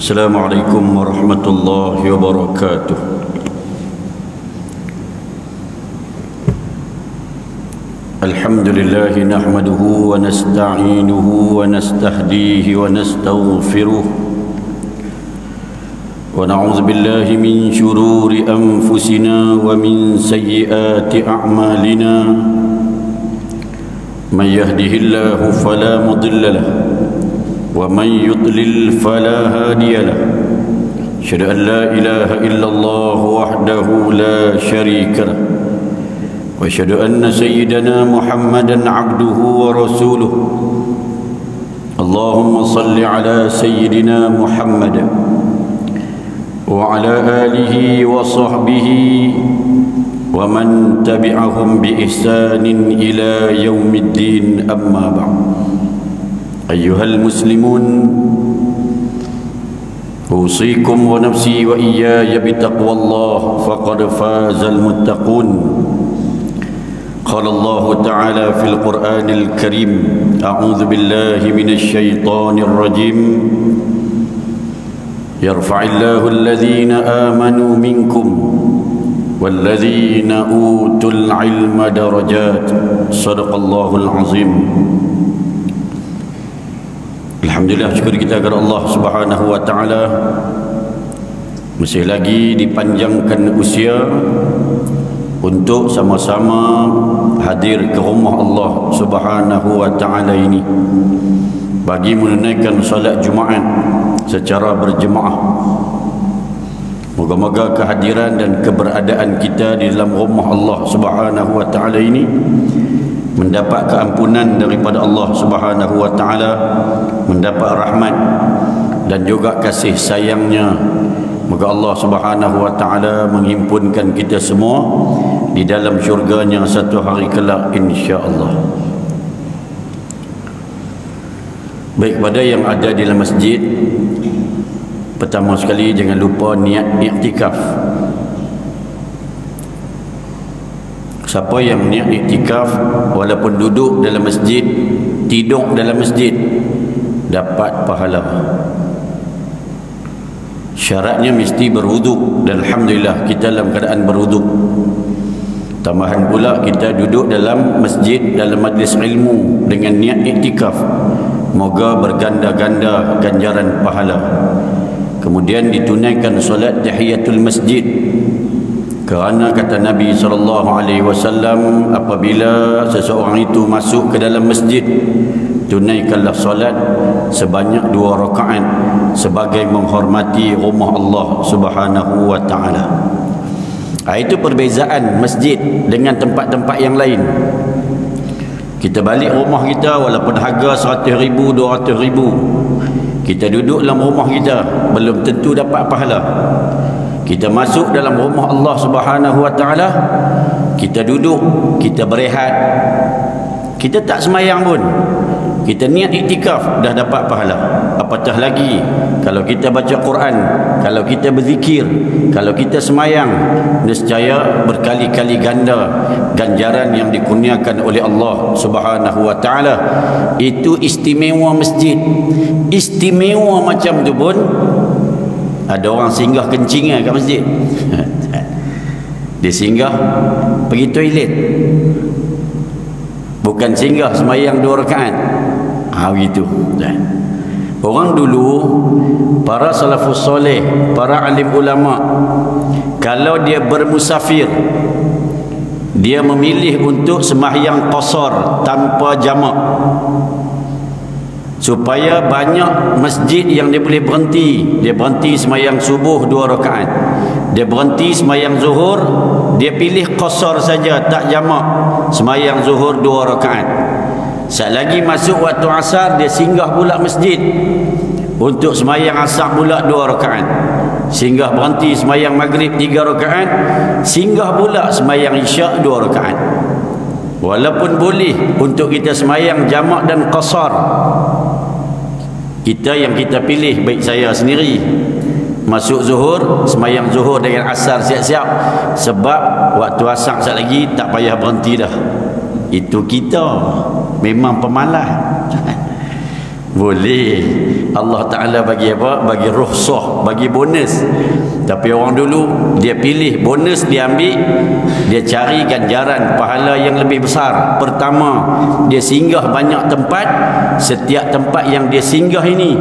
Assalamualaikum warahmatullahi wabarakatuh. Alhamdulillah nahmaduhu wa nasta'inuhu wa nastahdihi wa nastaghfiruh wa na'udzu billahi min shururi anfusina wa min sayyiati a'malina. Man yahdihillahu fala mudilla lahu ومن يضلل فلا هادي له أشهد أن لا إله إلا الله وحده لا شريك له وأشهد أن سيدنا محمدا عبده ورسوله. اللهم صل على سيدنا محمد وعلى آله وصحبه ومن تبعهم بإحسان إلى يوم الدين. أما بعد، أيها المسلمون، أوصيكم ونفسي وإياي بتقوى الله فقد فاز المتقون. قال الله تعالى في القرآن الكريم: أعوذ بالله من الشيطان الرجيم. يرفع الله الذين آمنوا منكم والذين أوتوا العلم درجات. صدق الله العظيم. Alhamdulillah, syukur kita kepada Allah Subhanahu wa taala, masih lagi dipanjangkan usia untuk sama-sama hadir ke rumah Allah Subhanahu wa taala ini bagi menunaikan salat Jumaat secara berjemaah. Moga-moga kehadiran dan keberadaan kita di dalam rumah Allah Subhanahu wa taala ini mendapat keampunan daripada Allah Subhanahu wa taala, mendapat rahmat dan juga kasih sayangnya. Moga Allah Subhanahu wa taala menghimpunkan kita semua di dalam syurganya satu hari kelak, insya-Allah. Baik, pada yang ada di dalam masjid, pertama sekali jangan lupa niat iktikaf. Siapa yang niat iktikaf walaupun duduk dalam masjid, tidur dalam masjid, dapat pahala. Syaratnya mesti berwuduk, dan alhamdulillah kita dalam keadaan berwuduk. Tambahan pula kita duduk dalam masjid, dalam majlis ilmu dengan niat iktikaf, moga berganda-ganda ganjaran pahala. Kemudian ditunaikan solat tahiyatul masjid, kerana kata Nabi SAW, apabila seseorang itu masuk ke dalam masjid, tunaikanlah solat sebanyak 2 rakaat sebagai menghormati rumah Allah Subhanahu wa taala. Itu perbezaan masjid dengan tempat-tempat yang lain. Kita balik rumah kita, walaupun harga 100,000, 200,000, kita duduk dalam rumah kita, belum tentu dapat pahala. Kita masuk dalam rumah Allah Subhanahu wa taala, kita duduk, kita berehat, kita tak semayang pun, kita niat iktikaf, dah dapat pahala. Apatah lagi kalau kita baca Quran, kalau kita berzikir, kalau kita semayang, nescaya berkali-kali ganda ganjaran yang dikurniakan oleh Allah Subhanahu wa taala. Itu istimewa masjid. Istimewa macam tu pun ada orang singgah kencing kat masjid. Dia singgah pergi toilet, bukan singgah semayang 2 rakaat. Begitu. Orang dulu, para salafus soleh, para alim ulama, kalau dia bermusafir, dia memilih untuk sembahyang qasar tanpa jamak, supaya banyak masjid yang dia boleh berhenti. Dia berhenti semayang subuh 2 rakaat, dia berhenti semayang zuhur, dia pilih qasar saja, tak jamak, semayang zuhur 2 rakaat. Saat lagi masuk waktu asar, dia singgah pula masjid untuk semayang asar pula 2 rakaat. Singgah berhenti semayang maghrib 3 rakaat, singgah pula semayang isyak 2 rakaat. Walaupun boleh untuk kita semayang jamak dan qasar, kita yang kita pilih, baik saya sendiri, masuk zuhur, semayang zuhur dengan asar siap-siap, sebab waktu asar sekejap lagi tak payah berhenti dah. Itu kita memang pemalas. Boleh Allah Ta'ala bagi apa? Bagi rukhsah, bagi bonus. Tapi orang dulu dia pilih bonus, dia ambil, dia cari ganjaran pahala yang lebih besar. Pertama, dia singgah banyak tempat. Setiap tempat yang dia singgah ini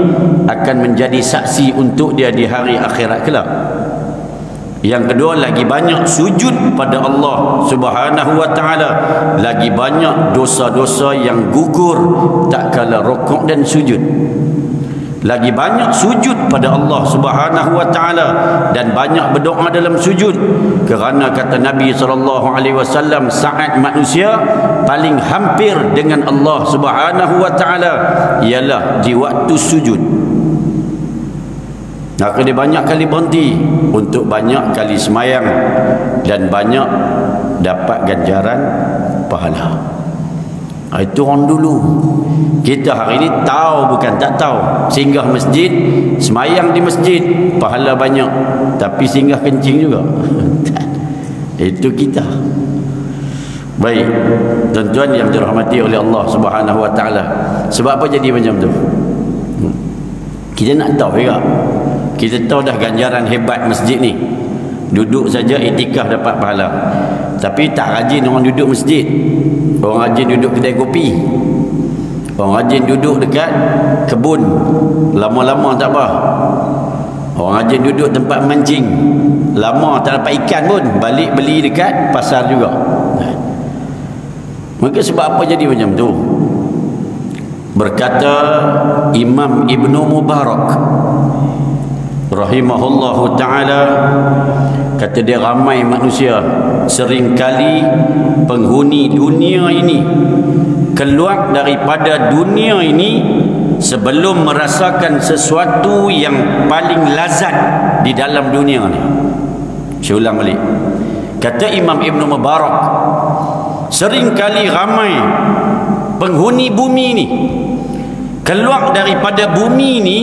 akan menjadi saksi untuk dia di hari akhirat kelak. Yang kedua, lagi banyak sujud pada Allah Subhanahu wa Ta'ala, lagi banyak dosa-dosa yang gugur tak kala rukuk dan sujud. Lagi banyak sujud pada Allah Subhanahu wa Ta'ala dan banyak berdoa dalam sujud, kerana kata Nabi SAW, saat manusia paling hampir dengan Allah Subhanahu wa Ta'ala ialah di waktu sujud. Maka dia banyak kali berhenti untuk banyak kali semayang dan banyak dapat ganjaran pahala. Itu orang dulu. Kita hari ini tahu bukan tak tahu. Singgah masjid, semayang di masjid, pahala banyak. Tapi singgah kencing juga. Itu kita. Baik, tuan-tuan yang dirahmati oleh Allah Subhanahu wa Ta'ala. Sebab apa jadi macam tu? Kita nak tahu juga. Kita tahu dah ganjaran hebat masjid ni. Duduk saja iktikaf dapat pahala. Tapi tak rajin orang duduk masjid. Orang rajin duduk kedai kopi. Orang rajin duduk dekat kebun. Lama-lama tak apa. Orang rajin duduk tempat mancing. Lama tak dapat ikan pun, balik beli dekat pasar juga. Maka sebab apa jadi macam tu? Berkata Imam Ibn Mubarak rahimahullahu ta'ala, kata dia, ramai manusia seringkali penghuni dunia ini keluar daripada dunia ini sebelum merasakan sesuatu yang paling lazat di dalam dunia ni. Saya ulang balik. Kata Imam Ibn Mubarak, seringkali ramai penghuni bumi ini keluar daripada bumi ini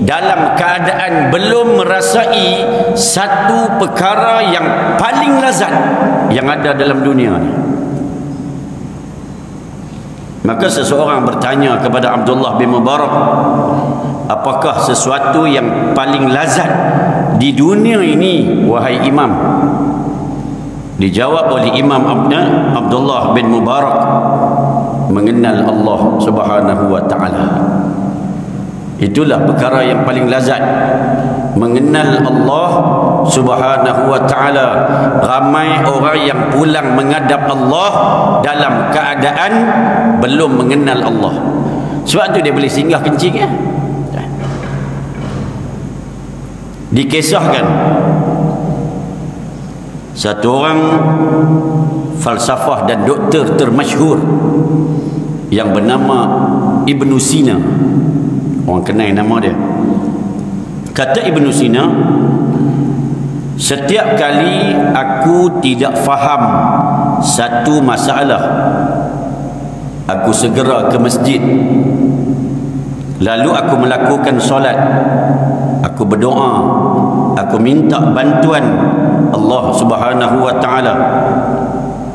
dalam keadaan belum merasai satu perkara yang paling lazat yang ada dalam dunia ni. Maka seseorang bertanya kepada Abdullah bin Mubarak, apakah sesuatu yang paling lazat di dunia ini, wahai Imam? Dijawab oleh Imam Abdullah bin Mubarak, mengenal Allah Subhanahu wa Ta'ala. Itulah perkara yang paling lazat, mengenal Allah Subhanahu wa Ta'ala. Ramai orang yang pulang menghadap Allah dalam keadaan belum mengenal Allah. Sebab tu dia boleh singgah kencing ya. Dikisahkan satu orang falsafah dan doktor termasyhur yang bernama Ibn Sina. Orang kenal nama dia. Kata Ibn Sina, setiap kali aku tidak faham satu masalah, aku segera ke masjid, lalu aku melakukan solat, aku berdoa, aku minta bantuan Allah Subhanahu wa Ta'ala.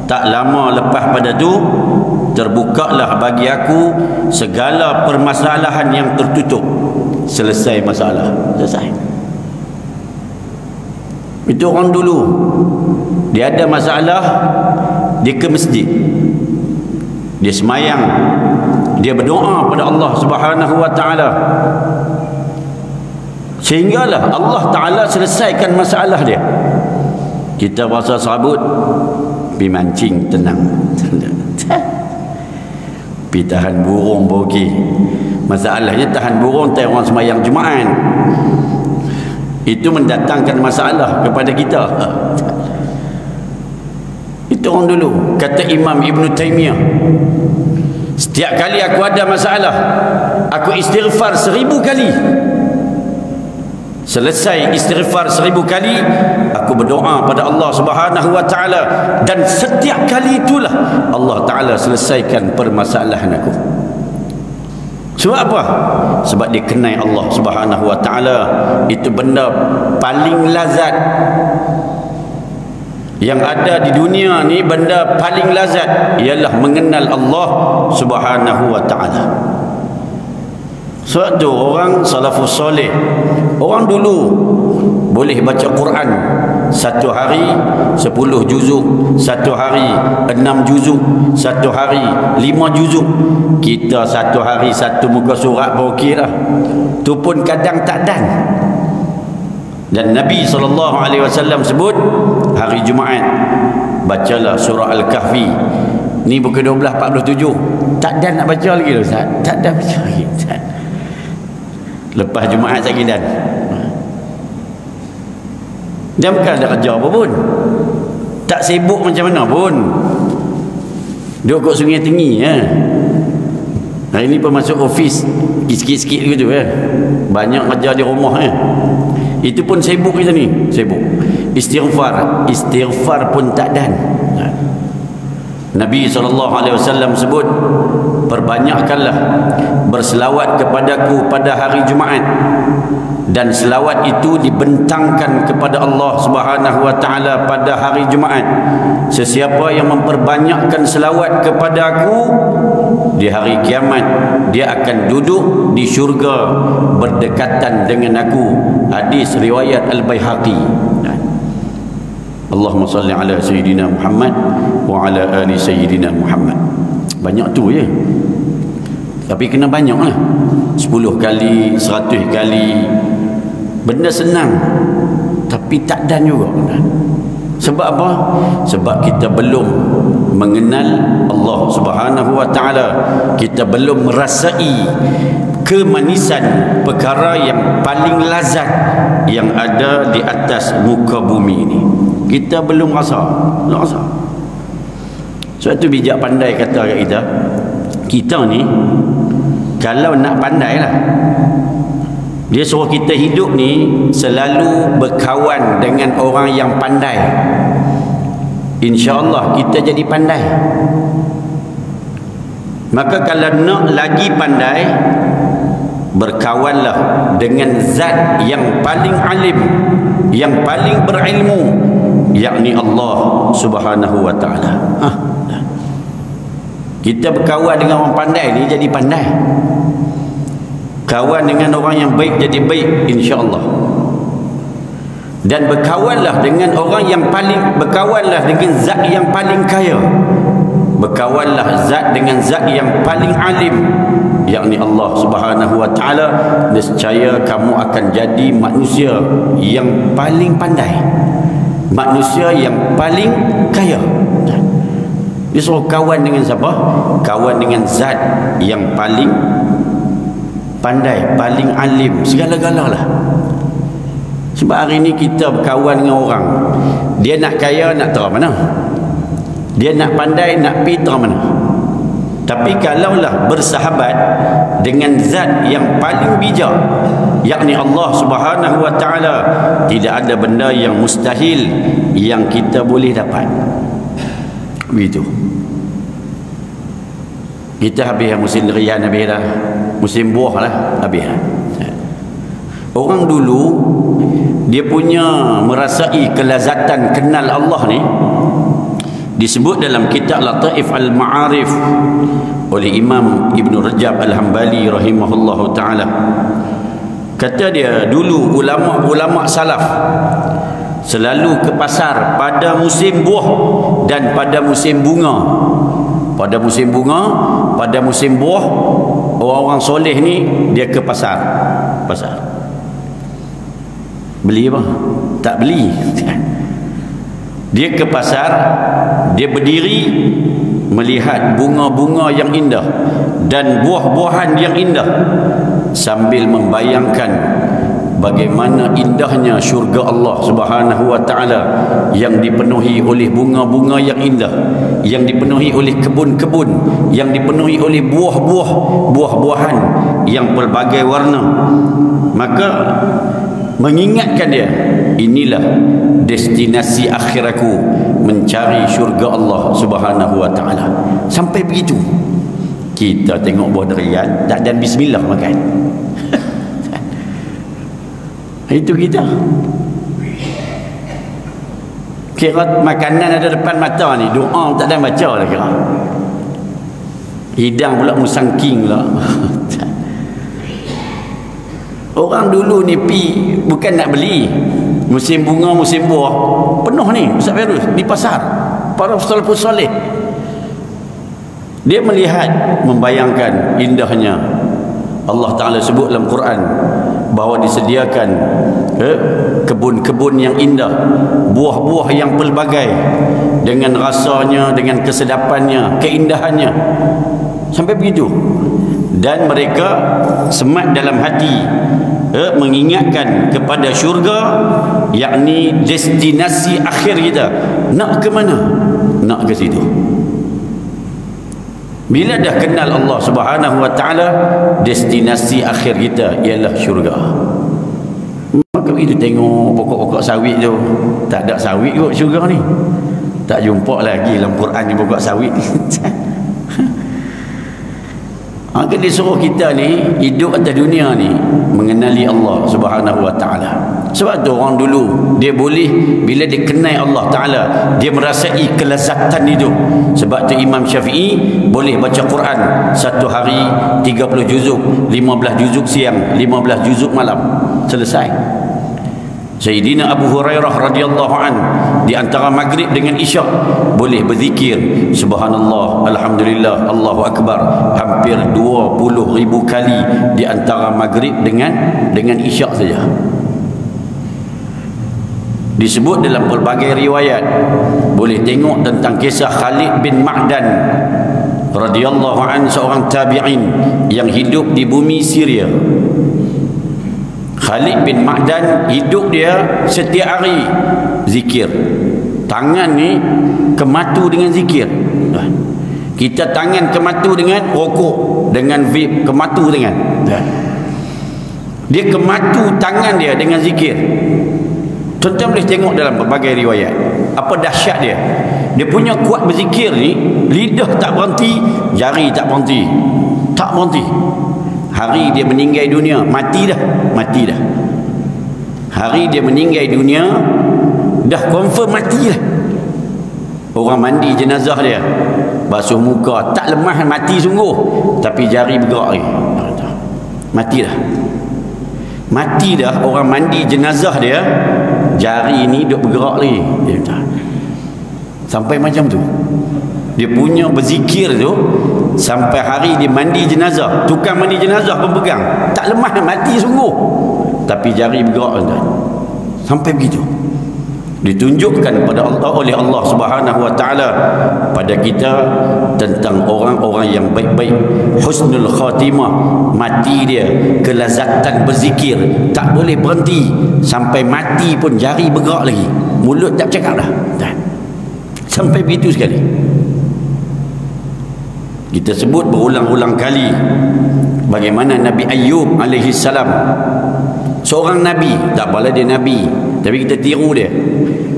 Tak lama lepas pada tu, terbukalah bagi aku segala permasalahan yang tertutup. Selesai masalah, selesai. Itu orang dulu, dia ada masalah, dia ke masjid, dia semayang, dia berdoa pada Allah Subhanahu wa Ta'ala, sehinggalah Allah Ta'ala selesaikan masalah dia. Kita bahasa serabut, pergi mancing tenang, pergi tahan burung bogi. Masalahnya tahan burung tak orang semayang Jumaat, itu mendatangkan masalah kepada kita. Itu orang dulu. Kata Imam Ibn Taymiyah, setiap kali aku ada masalah, aku istighfar 1000 kali. Selesai istighfar 1000 kali, aku berdoa pada Allah Subhanahu wa Ta'ala, dan setiap kali itulah Allah Ta'ala selesaikan permasalahan aku. Sebab apa? Sebab dia kenal Allah Subhanahu wa Ta'ala. Itu benda paling lazat yang ada di dunia ni. Benda paling lazat ialah mengenal Allah Subhanahu wa Ta'ala. Sebab tu orang salafus soleh, orang dulu boleh baca Quran satu hari 10 juzuk, satu hari 6 juzuk, satu hari 5 juzuk. Kita satu hari satu muka surat pun okey lah. Tu pun kadang tak dan. Dan Nabi SAW sebut hari Jumaat bacalah surah Al-Kahfi. Ni buku 12:47. Tak dan nak baca lagi Ustaz. Tak dan baca lagi Ustaz. Lepas Jumaat saya dan. Dia bukan ada kerja apa pun. Tak sibuk macam mana pun. Duduk kat Sungai Tengi ya. Hari ni pun masuk ofis sikit-sikit gitu ya. Banyak kerja di rumah ya. Itu pun sibuk kita ni, sibuk. Istighfar pun tak dan. Nabi SAW sebut, perbanyakkanlah berselawat kepadaku pada hari Jumaat, dan selawat itu dibentangkan kepada Allah Subhanahu wa taala pada hari Jumaat. Sesiapa yang memperbanyakkan selawat kepada aku di hari kiamat, dia akan duduk di syurga berdekatan dengan aku. Hadis riwayat Al-Baihaqi. Allahumma salli ala Sayyidina Muhammad wa ala ali Sayyidina Muhammad. Banyak tu je. Tapi kena banyak lah. 10 kali, 100 kali. Benda senang. Tapi tak dan juga. Sebab apa? Sebab kita belum mengenal Allah Subhanahu wa taala. Kita belum merasai kemanisan perkara yang paling lazat yang ada di atas muka bumi ini. Kita belum rasa. Sebab tu bijak pandai kata kat kita ni kalau nak pandai lah, dia suruh kita hidup ni selalu berkawan dengan orang yang pandai. InsyaAllah kita jadi pandai. Maka kalau nak lagi pandai, berkawanlah dengan zat yang paling alim, yang paling berilmu, yakni Allah Subhanahu wa taala. Kita berkawan dengan orang pandai ni jadi pandai. Kawan dengan orang yang baik jadi baik, insya-Allah. Dan berkawanlah dengan orang yang berkawanlah dengan zat yang paling kaya. Berkawanlah dengan zat yang paling alim, yakni Allah Subhanahu wa taala. Nescaya kamu akan jadi manusia yang paling pandai, manusia yang paling kaya. Dia suruh kawan dengan siapa? Kawan dengan zat yang paling pandai, paling alim, segala-gala lah. Sebab hari ni kita berkawan dengan orang, dia nak kaya nak terah mana, dia nak pandai nak pergi terah mana. Tapi kalaulah bersahabat dengan zat yang paling bijak, yakni Allah Subhanahu wa taala, tidak ada benda yang mustahil yang kita boleh dapat. Begitu. Kita habis musim durian, habis dah. Musim buah lah, habis. Orang dulu dia punya merasai kelazatan kenal Allah ni, disebut dalam kitab Lataif Al-Ma'arif oleh Imam Ibn Rajab Al-Hambali rahimahullahu ta'ala. Kata dia, dulu ulama-ulama salaf selalu ke pasar pada musim buah dan pada musim bunga. Pada musim bunga, pada musim buah, orang-orang soleh ni dia ke pasar. Beli apa? Tak beli. Dia ke pasar, dia berdiri melihat bunga-bunga yang indah dan buah-buahan yang indah, sambil membayangkan bagaimana indahnya syurga Allah Subhanahu wa taala yang dipenuhi oleh bunga-bunga yang indah, yang dipenuhi oleh kebun-kebun, yang dipenuhi oleh buah-buahan yang berbagai warna. Maka mengingatkan dia, inilah destinasi akhir aku, mencari syurga Allah Subhanahu wa taala. Sampai begitu. Kita tengok buah durian tak dan bismillah makan. Itu kita. Kira makanan ada depan mata ni, doa tak ada baca lah kira. Hidang pula musangking pula. Orang dulu ni pi bukan nak beli. Musim bunga, musim buah penuh ni Ustaz Fairuz di pasar. Para salafus soleh dia melihat, membayangkan indahnya. Allah Ta'ala sebut dalam Quran bahawa disediakan kebun-kebun yang indah, buah-buah yang pelbagai, dengan rasanya, dengan kesedapannya, keindahannya, sampai begitu. Dan mereka semat dalam hati mengingatkan kepada syurga, yakni destinasi akhir kita. Nak ke mana? Nak ke situ. Bila dah kenal Allah Subhanahu wa Ta'ala, destinasi akhir kita ialah syurga. Maka itu tengok pokok-pokok sawit tu, tak ada sawit kot syurga ni. Tak jumpa lagi dalam Quran ni pokok sawit. Maka dia suruh kita ni hidup atas dunia ni mengenali Allah Subhanahu wa Ta'ala. Sebab tu orang dulu dia boleh, bila dia kenal Allah Ta'ala, dia merasai kelezatan itu. Sebab tu Imam Syafi'i boleh baca Quran satu hari 30 juzuk, 15 juzuk siang, 15 juzuk malam, selesai. Sayyidina Abu Hurairah radhiyallahu an di antara maghrib dengan isyak boleh berzikir subhanallah, alhamdulillah, Allahu akbar hampir 20,000 kali di antara maghrib dengan isyak saja. Disebut dalam pelbagai riwayat, boleh tengok tentang kisah Khalid bin Ma'dan radhiyallahu an, seorang tabi'in yang hidup di bumi Syria. Khalid bin Ma'dan hidup dia setiap hari zikir. Tangan ni kematu dengan zikir. Kita tangan kematu dengan rokok, dengan vape, kematu dengan. Dia kematu tangan dia dengan zikir. Tuan-tuan boleh tengok dalam berbagai riwayat apa dahsyat dia. Dia punya kuat berzikir ni, lidah tak berhenti, jari tak berhenti, tak berhenti. Hari dia meninggal dunia, mati dah. Hari dia meninggal dunia, dah confirm mati dah. Orang mandi jenazah dia, basuh muka, tak lemah, mati sungguh, tapi jari bergerak lagi. Mati dah orang mandi jenazah dia, jari ni duk bergerak lagi. Sampai macam tu dia punya berzikir tu, sampai hari dia mandi jenazah, tukang mandi jenazah pun pegang, tak lemah, mati sungguh, tapi jari bergerak tuan. Sampai begitu ditunjukkan pada Allah, oleh Allah Subhanahu wa Ta'ala pada kita tentang orang-orang yang baik-baik, husnul khatimah, mati dia kelazatan berzikir, tak boleh berhenti sampai mati pun jari bergerak lagi, mulut tak bercakap dah. Sampai begitu sekali. Kita sebut berulang-ulang kali bagaimana Nabi Ayyub alaihi salam, seorang nabi, tak apalah dia nabi, tapi kita tiru dia.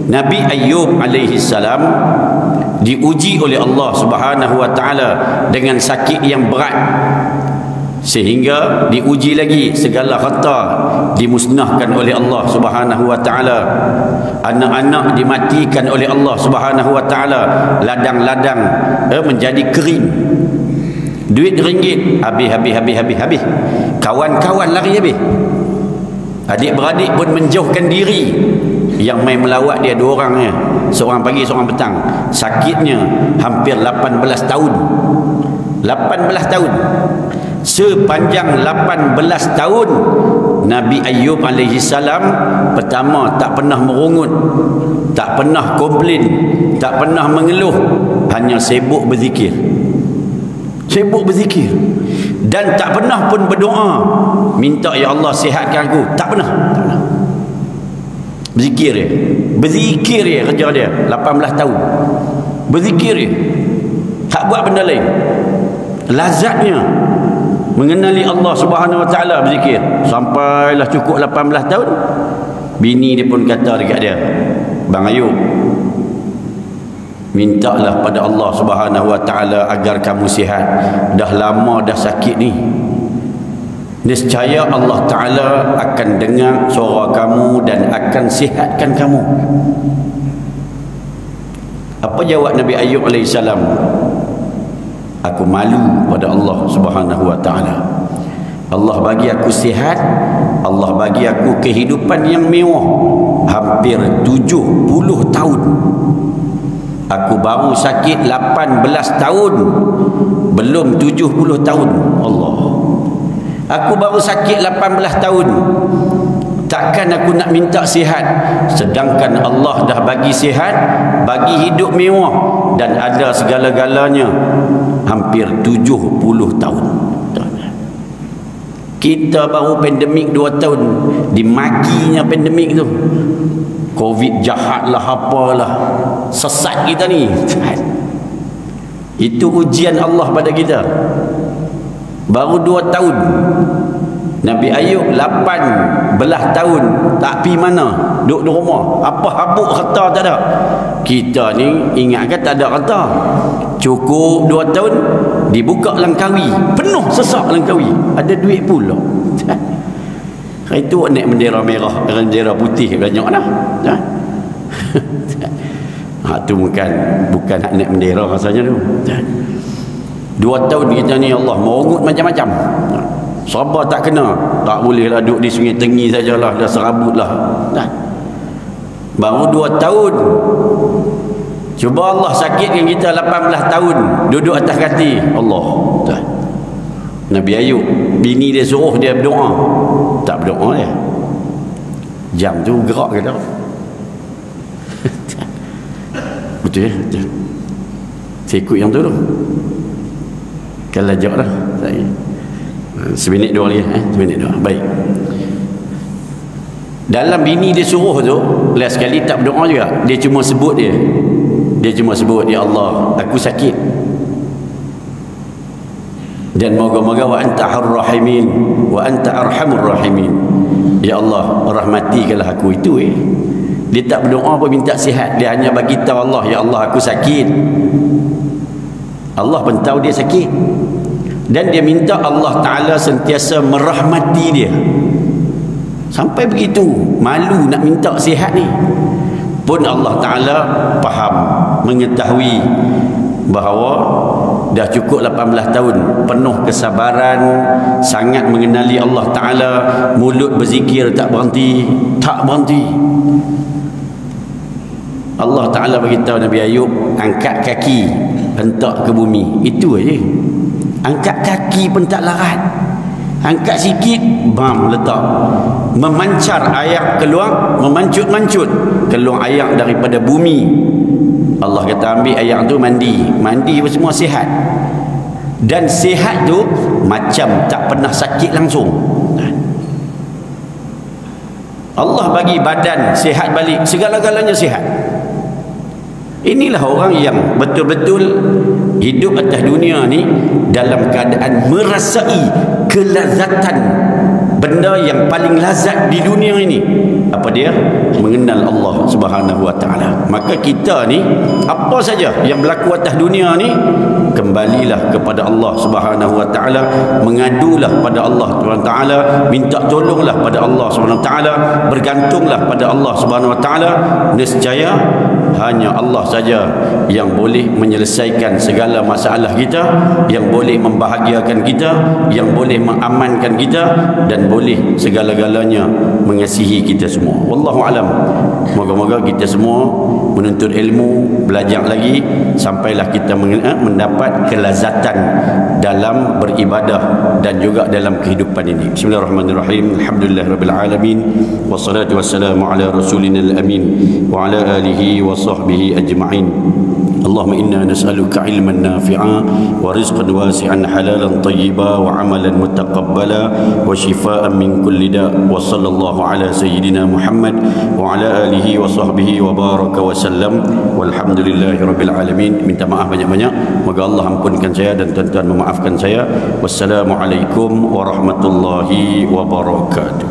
Nabi Ayyub alaihi salam diuji oleh Allah Subhanahu wa Ta'ala dengan sakit yang berat, sehingga diuji lagi, segala harta dimusnahkan oleh Allah Subhanahu wa Ta'ala, anak-anak dimatikan oleh Allah Subhanahu wa Ta'ala, ladang-ladang menjadi kering, duit ringgit habis, kawan-kawan lari habis, adik-beradik pun menjauhkan diri. Yang main melawat dia 2 orang ya, seorang pagi seorang petang. Sakitnya hampir 18 tahun. 18 tahun. Sepanjang 18 tahun Nabi Ayyub alaihi salam pertama tak pernah merungut, tak pernah komplain, tak pernah mengeluh, hanya sibuk berzikir. Dan tak pernah pun berdoa minta ya Allah sihatkan aku, tak pernah. Berzikir dia kerja dia 18 tahun. Berzikir dia, tak buat benda lain. Lazatnya mengenali Allah Subhanahu wa Ta'ala, berzikir. Sampailah cukup 18 tahun, bini dia pun kata dekat dia, Bang Ayub, mintalah pada Allah Subhanahu wa Ta'ala agar kamu sihat. Dah lama dah sakit ni, nescaya Allah Ta'ala akan dengar suara kamu dan akan sihatkan kamu. Apa jawab Nabi Ayyub alaihissalam? Aku malu pada Allah Subhanahu wa Ta'ala. Allah bagi aku sihat, Allah bagi aku kehidupan yang mewah. Hampir 70 tahun. Aku baru sakit 18 tahun, belum 70 tahun. Allah. Aku baru sakit 18 tahun. Takkan aku nak minta sihat, sedangkan Allah dah bagi sihat, bagi hidup mewah dan ada segala-galanya. Hampir 70 tahun. Kita baru pandemik 2 tahun, dimakinya pandemik tu. Covid jahat lah, apalah, sesat kita ni. Itu ujian Allah pada kita. Baru 2 tahun. Nabi Ayub 18 tahun tak pi mana, duduk di rumah. Apa habuk harta tak ada. Kita ni ingatkan tak ada harta. Cukup 2 tahun dibuka Langkawi, penuh sesak Langkawi. Ada duit pula. Itu naik bendera merah, bendera putih banyak dah. Tu bukan nak naik bendera rasanya tu. 2 tahun kita ni Allah merungut macam-macam. Sabar tak kena, tak bolehlah duduk di Sungai Tengi sajalah, dah serabutlah. Baru 2 tahun. Cuba Allah sakitkan kita 18 tahun duduk atas kati Allah. Nabi Ayub, bini dia suruh dia berdoa, tak berdoa dia. Jam tu gerak ke tak? Betul ya? Betul. Saya ikut yang tu tu. Kalau lajak lah saya. Seminit dua lagi, seminit dua. Baik. Dalam bini dia suruh tu, last sekali tak berdoa juga. Dia cuma sebut dia. Dia cuma sebut, ya Allah, aku sakit. Dan moga-moga wa anta ar-rahimin wa anta arhamur rahimin. Ya Allah, rahmatikanlah aku itu. Dia tak berdoa pun minta sihat. Dia hanya bagi tahu Allah, ya Allah, aku sakit. Allah pun tahu dia sakit. Dan dia minta Allah Ta'ala sentiasa merahmati dia. Sampai begitu malu nak minta sihat ni. Pun Allah Ta'ala faham, mengetahui bahawa dah cukup 18 tahun, penuh kesabaran, sangat mengenali Allah Ta'ala, mulut berzikir tak berhenti. Allah Ta'ala beritahu Nabi Ayub, angkat kaki, hentak ke bumi. Itu aja. Angkat kaki pun tak larat. Angkat sikit, bam, letak. Memancar air keluar, memancut-mancut keluar air daripada bumi. Allah kata ambil air tu mandi. Mandi semua sihat. Dan sihat tu macam tak pernah sakit langsung. Allah bagi badan sihat balik, segala-galanya sihat. Inilah orang yang betul-betul hidup atas dunia ni dalam keadaan merasai kelazatan, benda yang paling lazat di dunia ini. Apa dia? Mengenal Allah Subhanahu wa taala. Maka kita ni apa saja yang berlaku atas dunia ni, kembalilah kepada Allah Subhanahu wa taala, mengadulah pada Allah Subhanahu wa taala, minta tolonglah pada Allah Subhanahu wa taala, bergantunglah pada Allah Subhanahu wa taala. Nescaya hanya Allah saja yang boleh menyelesaikan segala masalah kita, yang boleh membahagiakan kita, yang boleh mengamankan kita, dan boleh segala-galanya mengasihi kita semua. Wallahu alam. Moga-moga kita semua menuntut ilmu, belajar lagi sampailah kita mendapat kelazatan dalam beribadah dan juga dalam kehidupan ini. Bismillahirrahmanirrahim. Alhamdulillahirabbil alamin. Wassalatu wassalamu ala rasulina al-amin wa ala alihi wa sahbihi ajma'in. Allahumma inna nas'aluka ilman nafi'a wa rizqan wasi'an halalan tayyiba wa amalan mutaqabbala wa shifaan min kulli da'. Wa sallallahu ala sayyidina Muhammad wa ala alihi wa sahbihi wa baraka wa sallam. Walhamdulillahi rabbil alamin. Minta maaf banyak-banyak, moga Allah ampunkan saya dan tuan-tuan memaafkan saya. Wassalamualaikum warahmatullahi wabarakatuh.